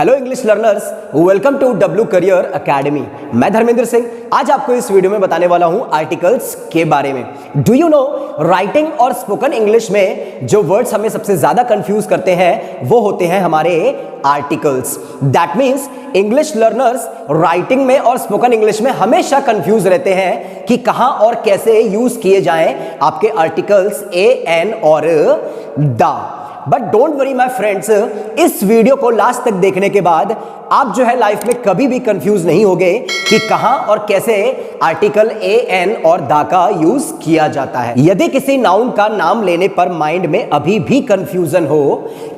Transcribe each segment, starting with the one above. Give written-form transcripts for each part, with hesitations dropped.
Hello English learners, welcome to W career academy. मैं धर्मेंद्र सिंह आज आपको इस वीडियो में बताने वाला हूं आर्टिकल्स के बारे में। डू यू नो, राइटिंग और स्पोकन इंग्लिश में जो वर्ड्स हमें सबसे ज्यादा कंफ्यूज करते हैं वो होते हैं हमारे articles. That means English learners writing में और स्पोकन इंग्लिश में हमेशा कंफ्यूज रहते हैं कि कहां और कैसे यूज किए जाएं आपके आर्टिकल्स ए, एन और the. But don't worry my friends, इस वीडियो को लास्ट तक देखने के बाद आप जो है लाइफ में कभी भी कंफ्यूज नहीं होगे कि कहां और कैसे आर्टिकल ए, एन और द का यूज किया जाता है। यदि किसी नाउन का नाम लेने पर माइंड में अभी भी कंफ्यूजन हो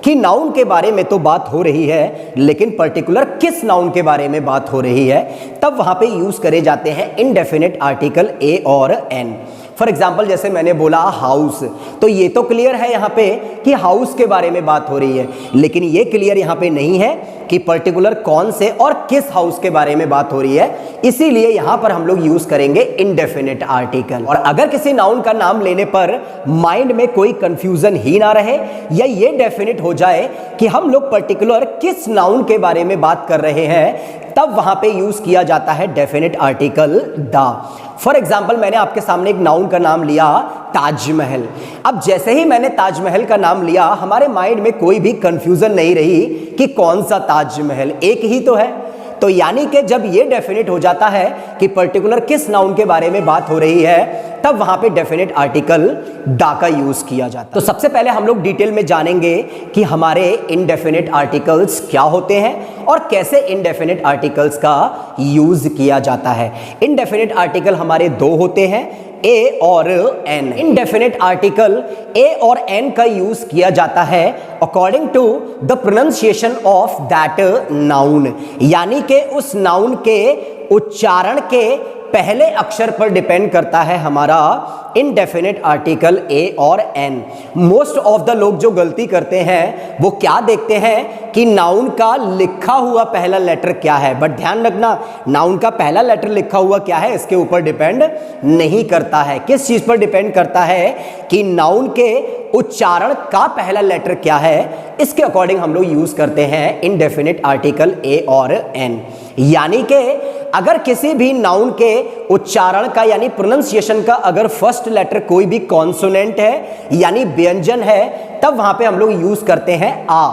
कि नाउन के बारे में तो बात हो रही है लेकिन पर्टिकुलर किस नाउन के बारे में बात हो रही है, तब वहां पे यूज करे जाते हैं इनडेफिनिट आर्टिकल ए और एन। फॉर एग्जाम्पल जैसे मैंने बोला हाउस, तो ये तो क्लियर है यहाँ पे कि हाउस के बारे में बात हो रही है, लेकिन ये क्लियर यहाँ पे नहीं है कि पर्टिकुलर कौन से और किस हाउस के बारे में बात हो रही है, इसीलिए यहाँ पर हम लोग यूज करेंगे इनडेफिनिट आर्टिकल। और अगर किसी नाउन का नाम लेने पर माइंड में कोई कंफ्यूजन ही ना रहे या ये डेफिनिट हो जाए कि हम लोग पर्टिकुलर किस नाउन के बारे में बात कर रहे हैं, तब वहां पे यूज किया जाता है definite article the. For example मैंने आपके सामने एक नाउन का नाम लिया ताजमहल। अब जैसे ही मैंने ताजमहल का नाम लिया, हमारे माइंड में कोई भी कंफ्यूजन नहीं रही कि कौन सा ताजमहल, एक ही तो है। तो यानी कि जब ये डेफिनिट हो जाता है कि पर्टिकुलर किस नाउन के बारे में बात हो रही है, तब वहां पे डेफिनिट आर्टिकल द का यूज किया जाता है। तो सबसे पहले हम लोग डिटेल में जानेंगे कि हमारे इनडेफिनिट आर्टिकल्स क्या होते हैं और कैसे इनडेफिनिट आर्टिकल्स का यूज किया जाता है। इनडेफिनिट आर्टिकल हमारे दो होते हैं, ए और एन। इनडेफिनिट आर्टिकल ए और एन का यूज किया जाता है according to the pronunciation of that noun, यानी कि उस नाउन के उच्चारण के पहले अक्षर पर डिपेंड करता है हमारा इनडेफिनिट आर्टिकल ए और एन। मोस्ट ऑफ द लोग जो गलती करते हैं वो क्या देखते हैं कि नाउन का लिखा हुआ पहला लेटर क्या है, बट ध्यान रखना नाउन का पहला लेटर लिखा हुआ क्या है इसके ऊपर डिपेंड नहीं करता है। किस चीज पर डिपेंड करता है कि नाउन के उच्चारण का पहला लेटर क्या है, इसके अकॉर्डिंग हम लोग यूज करते हैं इनडेफिनिट आर्टिकल ए और एन। यानी कि अगर किसी भी नाउन के उच्चारण का यानी प्रोनाउंसिएशन का अगर फर्स्ट लेटर कोई भी कॉन्सोनेंट है यानी व्यंजन है, तब वहां पे हम लोग यूज करते हैं आ।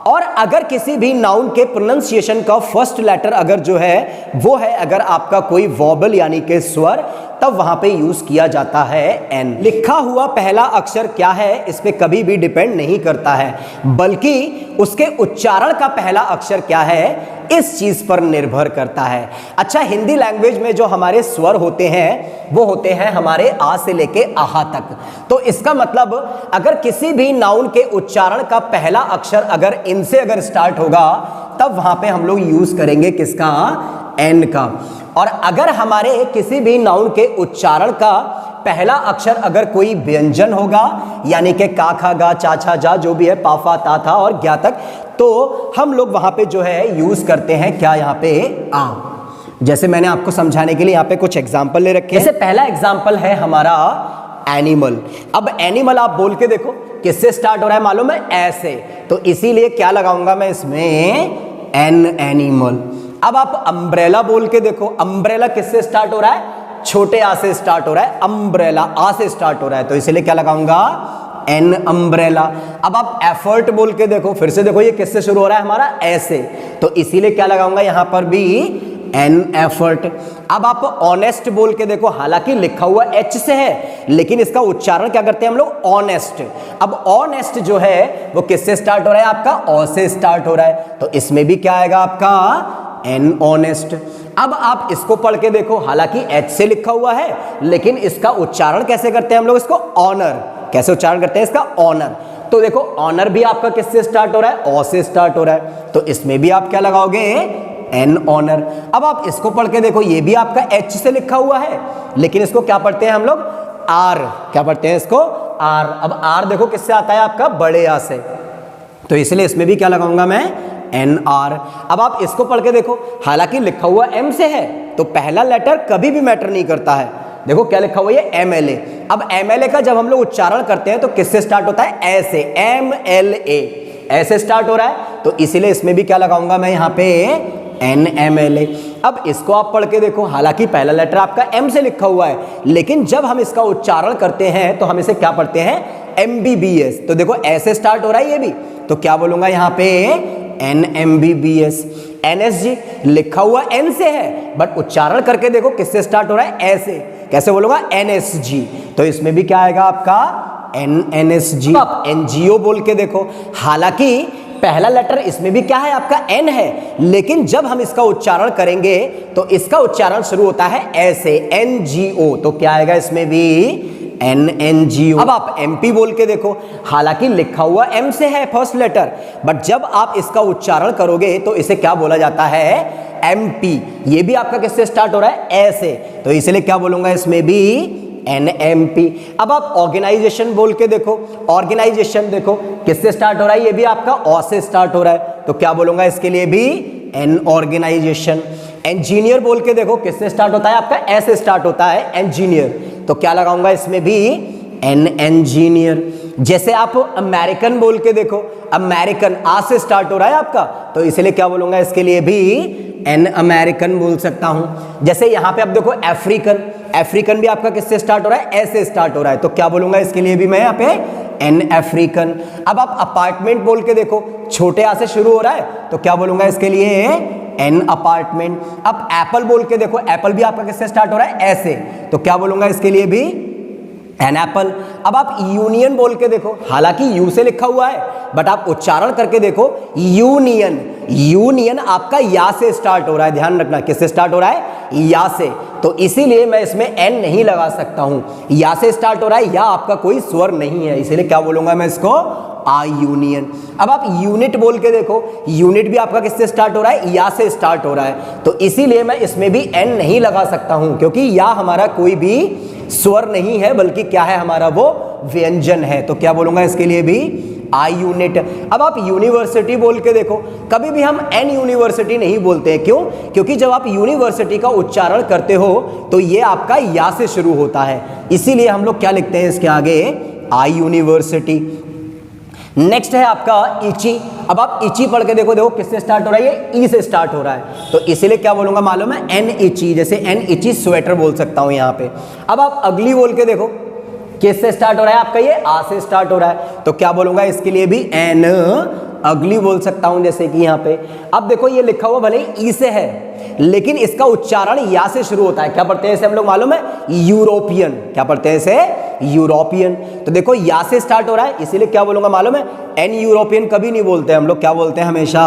और अगर किसी भी नाउन के प्रोनाउंसिएशन का फर्स्ट लेटर अगर जो है वो है अगर आपका कोई वॉबल यानी कि स्वर, तब वहां पे यूज किया जाता है एन। लिखा हुआ पहला अक्षर क्या है इस पे कभी भी डिपेंड नहीं करता है, बल्कि उसके उच्चारण का पहला अक्षर क्या है इस चीज पर निर्भर करता है। अच्छा, हिंदी लैंग्वेज में जो हमारे स्वर होते हैं वो होते हैं हमारे आ से लेके आहा तक। तो इसका मतलब अगर किसी भी नाउन के उच्चारण का पहला अक्षर अगर इनसे अगर स्टार्ट होगा, तब वहां पे हम लोग यूज करेंगे किसका, एन का। और अगर हमारे किसी भी नाउन के उच्चारण का पहला अक्षर अगर कोई व्यंजन होगा यानी कि का, खा, गा, चा, छा, जा जो भी है, पा, फा, ता, था और ज्ञा तक, तो हम लोग वहां पे जो है यूज करते हैं क्या, यहाँ पे आ। जैसे मैंने आपको समझाने के लिए यहाँ पे कुछ एग्जाम्पल ले रखे हैं। जैसे पहला एग्जाम्पल है हमारा एनिमल। अब एनिमल आप बोल के देखो किससे स्टार्ट हो रहा है मालूम है, ऐसे, तो इसीलिए क्या लगाऊंगा मैं इसमें, एन, एनिमल। अब आप अम्ब्रेला बोल के देखो, अम्ब्रेला किससे स्टार्ट हो रहा है, छोटे आ से स्टार्ट हो रहा है, अम्ब्रेला आ से स्टार्ट हो रहा है, तो इसलिए क्या लगाऊंगा, एन, अम्ब्रेला। अब आप एफर्ट बोल के देखो, फिर से देखो ये किससे शुरू हो रहा है हमारा, ऐसे, तो इसीलिए क्या लगाऊंगा यहां पर भी, एन, एफर्ट। अब आप ऑनेस्ट बोल के देखो, हालांकि लिखा हुआ एच से है लेकिन इसका उच्चारण क्या करते हैं हम लोग, ऑनेस्ट। अब ऑनेस्ट जो है वो किससे स्टार्ट हो रहा है आपका, ओ से स्टार्ट हो रहा है, तो इसमें भी क्या आएगा आपका, एन, ऑनेस्ट। अब आप इसको पढ़ के देखो, हालांकि एच से लिखा हुआ है लेकिन इसका उच्चारण कैसे करते हैं हम लोग, इसको ऑनर, कैसे उच्चारण करते हैं इसका, ऑनर। तो देखो ऑनर भी आपका किससे स्टार्ट हो रहा है, ओ से स्टार्ट हो रहा है, तो इसमें भी आप क्या लगाओगे, एन, ऑनर। अब आप इसको पढ़ के देखो, ये भी आपका एच से लिखा हुआ है लेकिन इसको क्या पढ़ते हैं हम लोग, आर, क्या पढ़ते हैं इसको, आर। अब आर देखो किससे आता है आपका, बड़े आ से, तो इसलिए इसमें भी क्या लगाऊंगा मैं, एन, आर। अब आप इसको पढ़ के देखो, हालांकि लिखा हुआ एम से है तो पहला लेटर कभी भी मैटर नहीं करता है, देखो क्या लिखा हुआ है, एम, एल, ए। अब एम, एल, ए का जब हम लोग उच्चारण करते हैं तो किससे स्टार्ट होता है, ए से, एम, एल, ए। ऐसे स्टार्ट हो रहा है, तो इसीलिए इसमें भी क्या लगाऊंगा मैं यहाँ पे NMLA। अब इसको आप पढ़ के देखो, हालांकि पहला लेटर आपका M से लिखा हुआ है, लेकिन जब हम इसका उच्चारण करते हैं तो हम इसे क्या पढ़ते हैं, MBBS। तो देखो ऐसे स्टार्ट हो रहा है ये भी, तो क्या बोलूंगा यहाँ पे NMBBS। NSG लिखा हुआ N से है, बट उच्चारण करके देखो किससे स्टार्ट हो रहा है, ऐसे। कैसे बोलूंगा, NSG। तो इसमें भी क्या आएगा आपका NSG। आप NGO बोल के देखो, हालांकि पहला लेटर इसमें भी क्या है आपका N है, लेकिन जब हम इसका उच्चारण करेंगे तो इसका उच्चारण शुरू होता है ऐसे, NGO। तो क्या आएगा इसमें भी NNGO। अब आप MP बोल के देखो, हालांकि लिखा हुआ M से है फर्स्ट लेटर, बट जब आप इसका उच्चारण करोगे तो इसे क्या बोला जाता है, MP। ये भी आपका किससे स्टार्ट हो रहा है, ऐसे। तो इसलिए क्या बोलूंगा इसमें भी NMP। अब आप ऑर्गेनाइजेशन बोल के देखो, ऑर्गेनाइजेशन देखो किससे स्टार्ट हो रहा है, ये भी आपका O से स्टार्ट हो रहा है, तो क्या बोलूंगा इसके लिए भी N ऑर्गेनाइजेशन। इंजीनियर बोल के देखो किससे स्टार्ट होता है, आपका S से स्टार्ट होता है इंजीनियर, तो क्या लगाऊंगा इसमें भी N इंजीनियर। जैसे आप अमेरिकन बोल के देखो, अमेरिकन A से स्टार्ट हो रहा है आपका, तो इसलिए क्या बोलूंगा इसके लिए भी N अमेरिकन बोल सकता हूं। जैसे यहां पे आप देखो अफ्रीकन, अफ्रीकन भी आपका किससे स्टार्ट हो रहा है, ऐसे स्टार्ट हो रहा है, तो क्या बोलूंगा इसके लिए भी मैं यहाँ पे N अफ्रीकन। अब आप अपार्टमेंट बोल के देखो, छोटे आ से शुरू हो रहा है, तो क्या बोलूंगा इसके लिए N अपार्टमेंट। अब एप्पल बोल के देखो, एप्पल भी आपका किससे स्टार्ट हो रहा है, ऐसे, तो क्या बोलूंगा इसके लिए भी N एप्पल। अब आप यूनियन बोल के देखो, हालांकि U से लिखा हुआ है, बट आप उच्चारण करके देखो यूनियन, यूनियन आपका या से स्टार्ट हो रहा है, ध्यान रखना किससे स्टार्ट हो रहा है, या से। तो इसीलिए मैं इसमें N नहीं लगा सकता हूं, या से स्टार्ट हो रहा है, या आपका कोई स्वर नहीं है, इसीलिए क्या बोलूंगा मैं इसको, आ यूनियन। अब आप यूनिट बोल के देखो, यूनिट भी आपका किससे स्टार्ट हो रहा है, या से स्टार्ट हो रहा है, तो इसीलिए मैं इसमें भी N नहीं लगा सकता हूं, क्योंकि या हमारा कोई भी स्वर नहीं है, बल्कि क्या है हमारा, वो व्यंजन है। तो क्या बोलूंगा इसके लिए भी आई यूनिट। अब आप यूनिवर्सिटी बोल के देखो, कभी भी हम एन यूनिवर्सिटी नहीं बोलते हैं, क्यों, क्योंकि जब आप यूनिवर्सिटी का उच्चारण करते हो तो ये आपका या से शुरू होता है, इसीलिए हम लोग क्या लिखते हैं इसके आगे, आई यूनिवर्सिटी। नेक्स्ट है आपका इची। अब आप इची पढ़ के देखो, देखो किससे स्टार्ट हो रहा है, ये ई से स्टार्ट हो रहा है, तो इसीलिए क्या बोलूंगा मालूम है, एन इची। जैसे एन इची स्वेटर बोल सकता हूं यहां पे। अब आप अगली बोल के देखो, किससे स्टार्ट हो रहा है आपका, ये आ से स्टार्ट हो रहा है, तो क्या बोलूंगा इसके लिए भी एन अगली बोल सकता हूं, जैसे कि यहां पे। अब देखो ये लिखा हुआ भले ई से है, लेकिन इसका उच्चारण या से शुरू होता है। क्या पढ़ते हैं इसे हम लोग मालूम है, यूरोपियन। क्या पढ़ते हैं इसे, यूरोपियन। तो देखो या से स्टार्ट हो रहा है, इसीलिए क्या बोलूंगा मालूम है, एन यूरोपियन कभी नहीं बोलते हम लोग, क्या बोलते हैं हमेशा,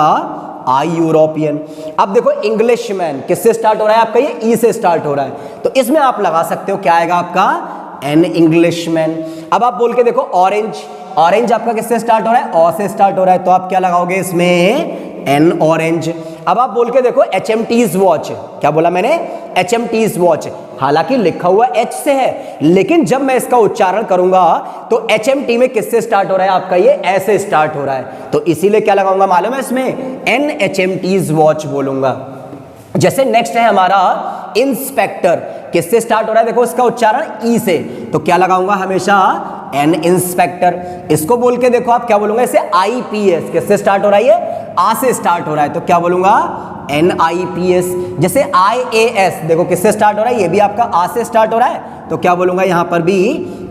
आई यूरोपियन। अब देखो इंग्लिशमैन, किससे स्टार्ट हो रहा है आपका, ये ई से स्टार्ट हो रहा है, तो इसमें आप लगा सकते हो, क्या आएगा आपका, एन इंग्लिशमैन। अब आप बोल के देखो ऑरेंज, ऑरेंज आपका किससे स्टार्ट हो रहा है, ओ से स्टार्ट हो रहा है, तो आप क्या लगाओगे इसमें, एन ऑरेंज। अब आप बोल के देखो HMT's वॉच, क्या बोला मैंने, HMT's वॉच, हालांकि लिखा हुआ H से है, लेकिन जब मैं इसका उच्चारण करूंगा तो HMT में किससे स्टार्ट हो रहा है आपका, ये ऐसे स्टार्ट हो रहा है, तो इसीलिए क्या लगाऊंगा मालूम है इसमें, एन HMT's वॉच बोलूंगा। जैसे नेक्स्ट है हमारा इंस्पेक्टर, किससे स्टार्ट हो रहा है, देखो इसका उच्चारण ई से, तो क्या लगाऊंगा हमेशा, एन इंस्पेक्टर। इसको बोल के देखो आप, क्या बोलूंगा इसे, IPS, किससे स्टार्ट हो रहा है, ये आ से स्टार्ट हो रहा है, तो क्या बोलूंगा, NIPS। जैसे IAS, देखो किससे स्टार्ट हो रहा है, ये भी आपका आ से स्टार्ट हो रहा है, तो क्या बोलूंगा यहां पर भी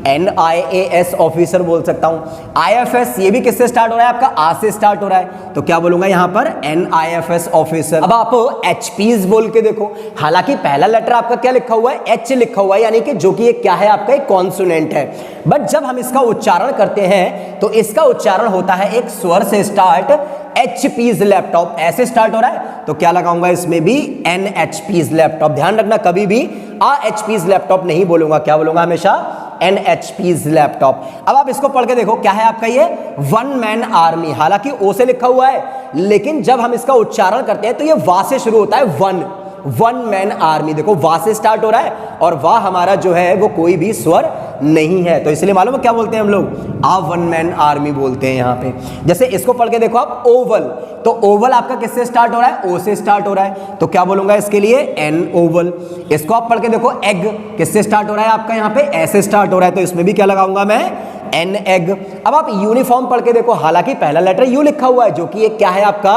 NIAS ऑफिसर बोल सकता हूं। IFS, ये भी किससे स्टार्ट हो रहा है आपका, आ से स्टार्ट हो रहा है, तो क्या बोलूंगा यहां पर, NIFS ऑफिसर। अब आप HPs बोल के देखो, हालांकि पहला लेटर आपका क्या लिखा हुआ है, H लिखा हुआ है, यानी कि जो कि ये क्या है आपका, एक कॉन्सोनेंट है, बट जब हम इसका उच्चारण करते हैं तो इसका उच्चारण होता है एक स्वर से स्टार्ट, HP's लैपटॉप, ऐसे स्टार्ट हो रहा है, तो क्या लगाऊंगा इसमें भी, NHP's लैपटॉप। ध्यान रखना कभी भी HP's लैपटॉप नहीं बोलूंगा, क्या बोलूंगा हमेशा, NHP's लैपटॉप। अब आप इसको पढ़ के देखो, क्या है आपका ये, वन मैन आर्मी, हालांकि ओ से लिखा हुआ है, लेकिन जब हम इसका उच्चारण करते हैं तो ये वा से शुरू होता है, वन मैन आर्मी। देखो वा से स्टार्ट हो रहा है, और वा हमारा जो है वो कोई भी स्वर नहीं है, तो इसलिए मालूम है क्या बोलते हैं हम लोग, वन मैन आर्मी बोलते हैं यहाँ पे। जैसे इसको पढ़ के देखो आप, ओवल, तो ओवल आपका किससे स्टार्ट हो रहा है, ओ से स्टार्ट हो रहा है, तो क्या बोलूंगा इसके लिए, एन ओवल। इसको आप पढ़ के देखो, एग, किससे स्टार्ट हो रहा है आपका, यहाँ पे ऐसे स्टार्ट हो रहा है, तो इसमें भी क्या लगाऊंगा मैं, एन एग। अब आप यूनिफॉर्म पढ़ के देखो, हालांकि पहला लेटर यू लिखा हुआ है जो कि एक क्या है आपका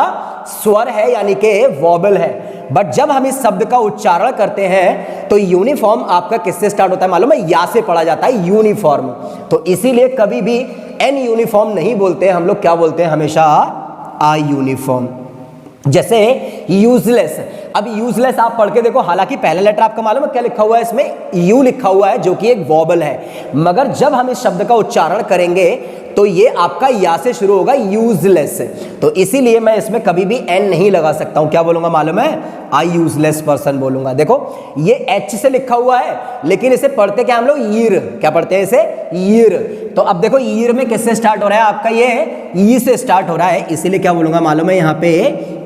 स्वर है यानी कि वॉबल है, बट जब हम इस शब्द का उच्चारण करते हैं तो यूनिफॉर्म आपका किससे स्टार्ट होता है मालूम है? या से पढ़ा जाता है, यूनिफॉर्म। तो इसीलिए कभी भी एन यूनिफॉर्म नहीं बोलते हैं हम लोग, क्या बोलते हैं हमेशा? आ यूनिफॉर्म। जैसे यूजलेस, अब यूजलेस आप पढ़ के देखो, हालांकि पहला लेटर आपका मालूम है क्या लिखा हुआ है? इसमें यू लिखा हुआ है जो कि एक वॉबल है, मगर जब हम इस शब्द का उच्चारण करेंगे तो ये आपका या से शुरू होगा, यूजलेस। तो इसीलिए मैं इसमें कभी भी एन नहीं लगा सकता हूं, क्या बोलूंगा मालूम है? आई यूजलेस पर्सन बोलूंगा। देखो ये एच से लिखा हुआ है, लेकिन इसे पढ़ते क्या हम लोग? ईर। क्या पढ़ते हैं इसे? ईर। तो अब देखो ईर में किससे स्टार्ट हो रहा है आपका? ये ई से स्टार्ट हो रहा है, इसीलिए क्या बोलूंगा मालूम है? यहाँ पे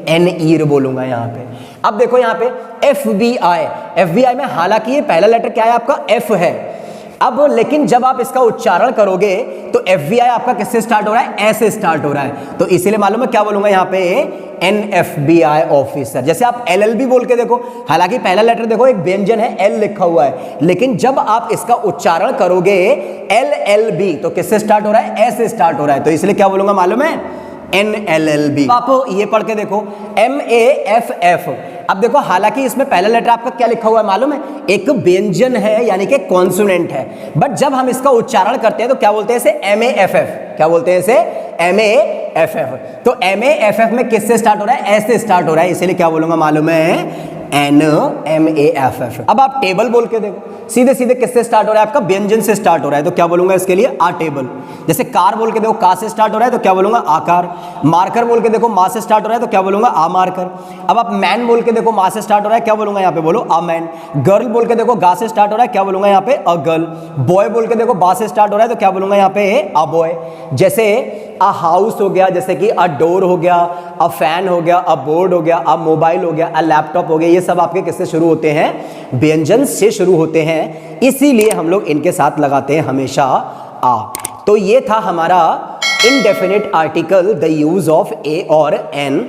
एन ईर बोलूंगा यहाँ पे। अब देखो यहाँ पे FBI, FBI में हालांकि ये पहला लेटर क्या है आपका? एफ है। अब लेकिन जब आप इसका उच्चारण करोगे तो FBI आपका किससे स्टार्ट हो रहा है? ए से स्टार्ट हो रहा है, तो इसीलिए मालूम है क्या बोलूंगा यहाँ पे? NFBI officer. जैसे आप LLB बोल के देखो, हालांकि पहला लेटर देखो एक व्यंजन है, एल लिखा हुआ है, लेकिन जब आप इसका उच्चारण करोगे LLB तो किससे स्टार्ट हो रहा है? ए से स्टार्ट हो रहा है, तो इसलिए क्या बोलूंगा मालूम है? NLLB। आप ये पढ़ के देखो MAFF। अब देखो हालांकि इसमें पहला लेटर आपका क्या लिखा हुआ है मालूम है? एक व्यंजन है यानी कि कॉन्सोनेंट है, बट जब हम इसका उच्चारण करते हैं तो क्या बोलते हैं इसे? MAFF। क्या बोलते हैं इसे? MAFF। तो MAFF में किससे स्टार्ट हो रहा है? ऐसे स्टार्ट हो रहा है, इसीलिए क्या बोलूंगा मालूम है? NMAFF। अब आप टेबल बोल के देखो, सीधे सीधे किससे स्टार्ट हो रहा है आपका? व्यंजन से स्टार्ट हो रहा है, तो क्या बोलूंगा इसके लिए? आ टेबल। जैसे कार बोल के देखो, का से स्टार्ट हो रहा है तो क्या बोलूंगा? आकार। मार्कर बोल के देखो, मा से स्टार्ट हो रहा है तो क्या बोलूंगा? आ मार्कर। अब आप मैन बोल के देखो, मा से स्टार्ट हो रहा है, क्या बोलूंगा यहाँ पे? बोलो आ मैन। गर्ल बोल के देखो, गा से स्टार्ट हो रहा है, क्या बोलूंगा यहाँ पे? A girl. बॉय बोल के देखो, बा से स्टार्ट हो रहा है तो क्या बोलूंगा यहाँ पे? आ बॉय। जैसे अ हाउस हो गया, जैसे कि अ डोर हो गया, अ फैन हो गया, अ बोर्ड हो गया, अ मोबाइल हो गया, अ लैपटॉप हो गया, ये सब आपके किससे शुरू होते हैं? व्यंजन से शुरू होते हैं, इसीलिए हम लोग इनके साथ लगाते हैं हमेशा आ। तो ये था हमारा indefinite article, the use of a और एन।